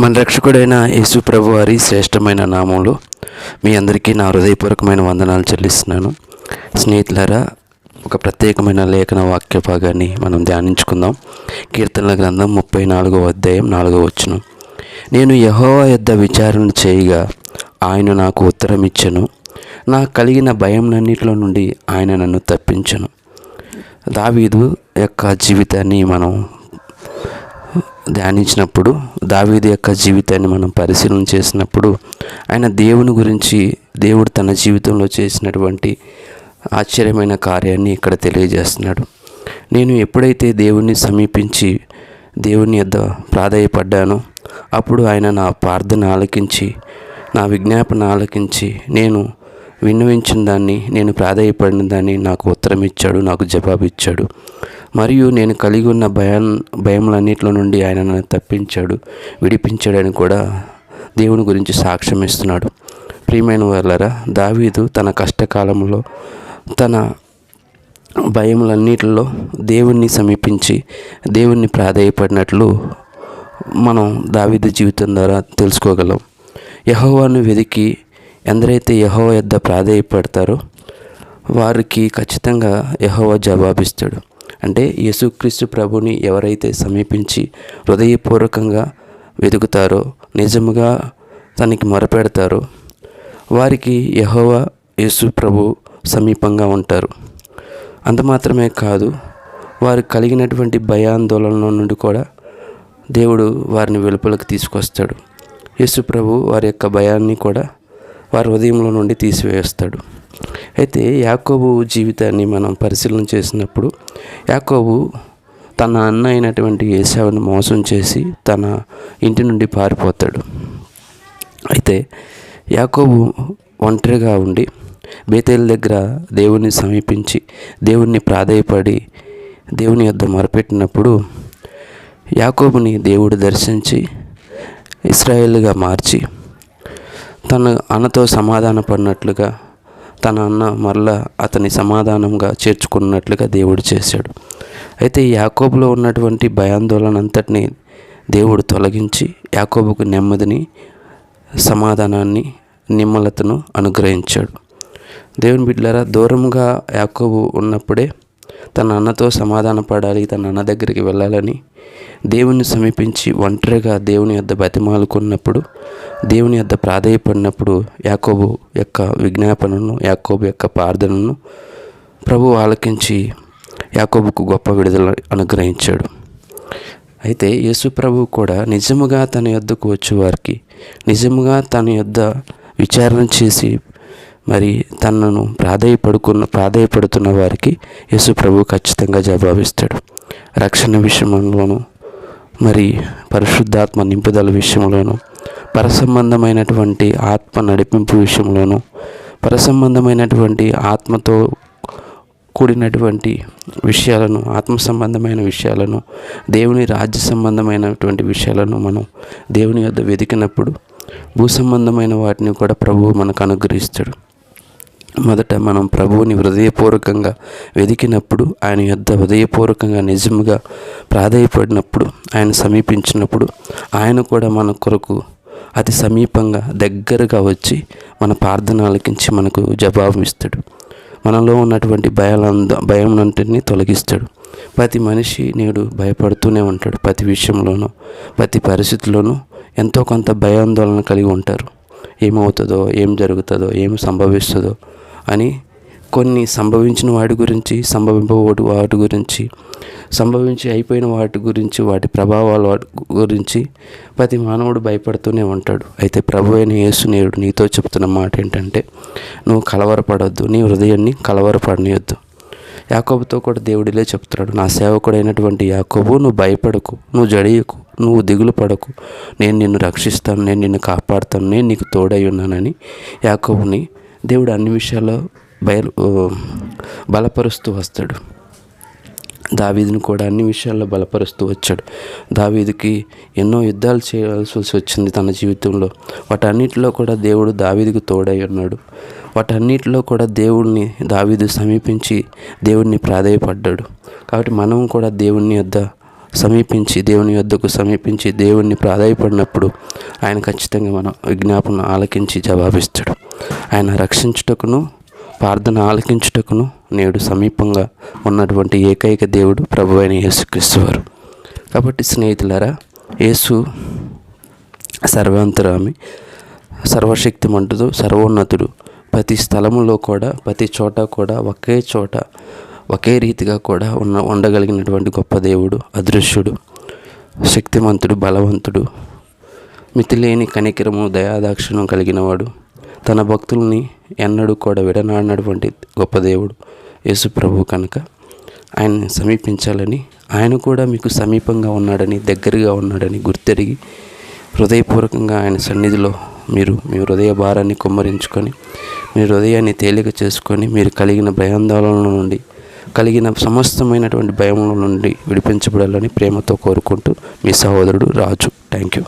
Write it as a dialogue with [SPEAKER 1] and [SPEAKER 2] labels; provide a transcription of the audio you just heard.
[SPEAKER 1] మన రక్షకుడైన యేసు ప్రభు వారి శ్రేష్టమైన నామంలో మీ అందరికీ నా హృదయపూర్వకమైన వందనాలు చెల్లిస్తున్నాను. స్నేహితులారా, ఒక ప్రత్యేకమైన లేఖన వాక్య భాగాన్ని మనం ధ్యానించుకుందాం. కీర్తనల గ్రంథం 34వ అధ్యాయం 4వ వచనం. నేను యెహోవా యొద్ద విచారణ చేయగా ఆయన నాకు ఉత్తరం ఇచ్చెను. నాకు కలిగిన భయంలన్నిటిలో నుండి ఆయన నన్ను తప్పించెను. దావీదు యొక్క జీవితాన్ని మనం ధ్యానించినప్పుడు, దావీదు యొక్క జీవితాన్ని మనం పరిశీలన చేసినప్పుడు, ఆయన దేవుని గురించి, దేవుడు తన జీవితంలో చేసినటువంటి ఆశ్చర్యమైన కార్యాన్ని ఇక్కడ తెలియజేస్తున్నాడు. నేను ఎప్పుడైతే దేవుణ్ణి సమీపించి దేవుని యొద్ద ప్రాధేయపడ్డానో అప్పుడు ఆయన నా ప్రార్థన ఆలకించి, నా విజ్ఞాపన ఆలకించి, నేను విన్నవించిన దాన్ని, నేను ప్రాధేయపడిన దాన్ని నాకు ఉత్తరం ఇచ్చాడు, నాకు జవాబు ఇచ్చాడు. మరియు నేను కలిగి ఉన్న భయములన్నిటిలో నుండి ఆయన నన్ను తప్పించాడు, విడిపించాడని కూడా దేవుని గురించి సాక్ష్యం ఇస్తున్నాడు. ప్రియమైన వారలారా, దావీదు తన కష్టకాలంలో తన భయములన్నిటిలో దేవుణ్ణి సమీపించి దేవుణ్ణి ప్రాధేయపడినట్లు మనం దావీదు జీవితం ద్వారా తెలుసుకోగలం. యెహోవాను వెదికి ఎందరైతే యెహోవా యొద్ద ప్రాధేయపడతారో వారికి ఖచ్చితంగా యెహోవా జవాబిస్తాడు. అంటే యేసుక్రీస్తు ప్రభుని ఎవరైతే సమీపించి హృదయపూర్వకంగా వెతుకుతారో, నిజముగా తనకి మొరపెడతారో వారికి యెహోవా యేసు ప్రభు సమీపంగా ఉంటారు. అంత మాత్రమే కాదు, వారు కలిగినటువంటి భయాందోళనల నుండి కూడా దేవుడు వారిని వెలుపలకు తీసుకొస్తాడు. యేసు ప్రభు వారి యొక్క భయాన్ని కూడా వారి హృదయంలో నుండి తీసివేస్తాడు. అయితే యాకోబు జీవితాన్ని మనం పరిశీలన చేసినప్పుడు, యాకోబు తన అన్న అయినటువంటి ఏశావుని మోసం చేసి తన ఇంటి నుండి పారిపోతాడు. అయితే యాకోబు ఒంటరిగా ఉండి బేతేలు దగ్గర దేవుణ్ణి సమీపించి దేవుణ్ణి ప్రాధేయపడి దేవుని యొద్ద మొరపెట్టినప్పుడు యాకోబుని దేవుడు దర్శించి ఇశ్రాయేలుగా మార్చి తన అన్నతో సమాధాన పడినట్లుగా, తన అన్న మరలా అతని సమాధానంగా చేర్చుకున్నట్లుగా దేవుడు చేశాడు. అయితే యాకోబులో ఉన్నటువంటి భయాందోళన అంతటిని దేవుడు తొలగించి యాకోబుకు నెమ్మదిని, సమాధానాన్ని, నిమ్మలతను అనుగ్రహించాడు. దేవుని బిడ్డలారా, దూరంగా యాకోబు ఉన్నప్పుడే తన అన్నతో సమాధాన పడాలి, తన అన్న దగ్గరికి వెళ్ళాలని దేవుని సమీపించి ఒంటరిగా దేవుని యొద్ద బతిమాలుకున్నప్పుడు, దేవుని యొద్ద ప్రాధేయపడినప్పుడు యాకోబు యొక్క విజ్ఞాపనను, యాకోబు యొక్క ప్రార్థనను ప్రభు ఆలకించి యాకోబుకు గొప్ప విడుదల అనుగ్రహించాడు. అయితే యేసు ప్రభు కూడా నిజముగా తన యొద్దకు వచ్చేవారికి, నిజముగా తన యొద్ద విచారణ చేసి మరి తనను ప్రాధేయపడుతున్న వారికి యేసు ప్రభు ఖచ్చితంగా జవాబిస్తాడు. రక్షణ విషయంలోనూ, మరి పరిశుద్ధాత్మ నింపుదల విషయంలోనూ, పరసంబంధమైనటువంటి ఆత్మ నడిపింపు విషయంలోనూ, పరసంబంధమైనటువంటి ఆత్మతో కూడినటువంటి విషయాలను, ఆత్మ సంబంధమైన విషయాలను, దేవుని రాజ్య సంబంధమైనటువంటి విషయాలను మనం దేవుని యొద్ద వెతికినప్పుడు భూ సంబంధమైన వాటిని కూడా ప్రభువు మనకు అనుగ్రహిస్తాడు. మొదట మనం ప్రభువుని హృదయపూర్వకంగా వెతికినప్పుడు, ఆయన యొద్ద హృదయపూర్వకంగా నిజముగా ప్రాధేయపడినప్పుడు, ఆయన సమీపించినప్పుడు ఆయన కూడా మన కొరకు అతి సమీపంగా దగ్గరగా వచ్చి మన ప్రార్థన ఆలకించి మనకు జవాబు ఇస్తాడు. మనలో ఉన్నటువంటి భయంనంటిని తొలగిస్తాడు. ప్రతి మనిషి నేడు భయపడుతూనే ఉంటాడు. ప్రతి విషయంలోనూ, ప్రతి పరిస్థితిలోనూ ఎంతో కొంత భయాందోళన కలిగి ఉంటారు. ఏమవుతుందో, ఏం జరుగుతుందో, ఏం సంభవిస్తుందో అని, కొన్ని సంభవించిన వాటి గురించి, సంభవింపబోటు వాటి గురించి, సంభవించి అయిపోయిన వాటి గురించి, వాటి ప్రభావాల గురించి ప్రతి మానవుడు భయపడుతూనే ఉంటాడు. అయితే ప్రభు అయిన యేసు నేడు నీతో చెప్తున్న మాట ఏంటంటే, నువ్వు కలవరపడొద్దు, నీ హృదయాన్ని కలవరపడనియొద్దు. యాకోబుతో కూడా దేవుడిలే చెప్తున్నాడు, నా సేవకుడైనటువంటి యాకోబు, నువ్వు భయపడకు, నువ్వు జడియకు, నువ్వు దిగులు పడకు, నేను నిన్ను రక్షిస్తాను, నేను నిన్ను కాపాడుతాను, నేను నీకు తోడై ఉన్నానని యాకోబుని దేవుడు అన్ని విషయాల్లో బలపరుస్తూ వస్తాడు. దావీదుని కూడా అన్ని విషయాల్లో బలపరుస్తూ వచ్చాడు. దావీదుకి ఎన్నో యుద్ధాలు చేయాల్సి వచ్చింది తన జీవితంలో. వాటన్నిటిలో కూడా దేవుడు దావీదుకు తోడై ఉన్నాడు. వాటన్నిటిలో కూడా దేవుడిని దావీదు సమీపించి దేవుడిని ప్రాధేయపడ్డాడు. కాబట్టి మనం కూడా దేవుని యొద్ద సమీపించి దేవుని యొద్దకు సమీపించి దేవుణ్ణి ప్రాధాయపడినప్పుడు ఆయన ఖచ్చితంగా మన విజ్ఞాపన ఆలకించి జవాబిస్తాడు. ఆయన రక్షించుటకును ప్రార్థన ఆలకించుటకును నేడు సమీపంగా ఉన్నటువంటి ఏకైక దేవుడు ప్రభువైన యేసుక్రీస్తు వారు. కాబట్టి స్నేహితులారా, యేసు సర్వాంతరామి, సర్వశక్తిమంతుడు, సర్వోన్నతుడు. ప్రతి స్థలములో కూడా ప్రతి చోట కూడా ఒకే రీతిగా కూడా ఉండగలిగినటువంటి గొప్ప దేవుడు, అదృశ్యుడు, శక్తిమంతుడు, బలవంతుడు, మితిలేని కనికరము దయాదాక్షిణ్యం కలిగినవాడు, తన భక్తుల్ని ఎన్నడూ కూడా విడనాడినటువంటి గొప్ప దేవుడు యేసు ప్రభువు. కనుక ఆయన్ని సమీపించాలని, ఆయన కూడా మీకు సమీపంగా ఉన్నాడని, దగ్గరగా ఉన్నాడని గుర్తెరిగి హృదయపూర్వకంగా ఆయన సన్నిధిలో మీరు మీ హృదయ భారాన్ని కుమ్మరించుకొని, మీ హృదయాన్ని తేలిక చేసుకొని, మీరు కలిగిన భయాందోళన నుండి, కలిగిన సమస్తమైనటువంటి భయముల నుండి విడిపించబడాలని ప్రేమతో కోరుకుంటూ మీ సహోదరుడు రాజు. Thank you.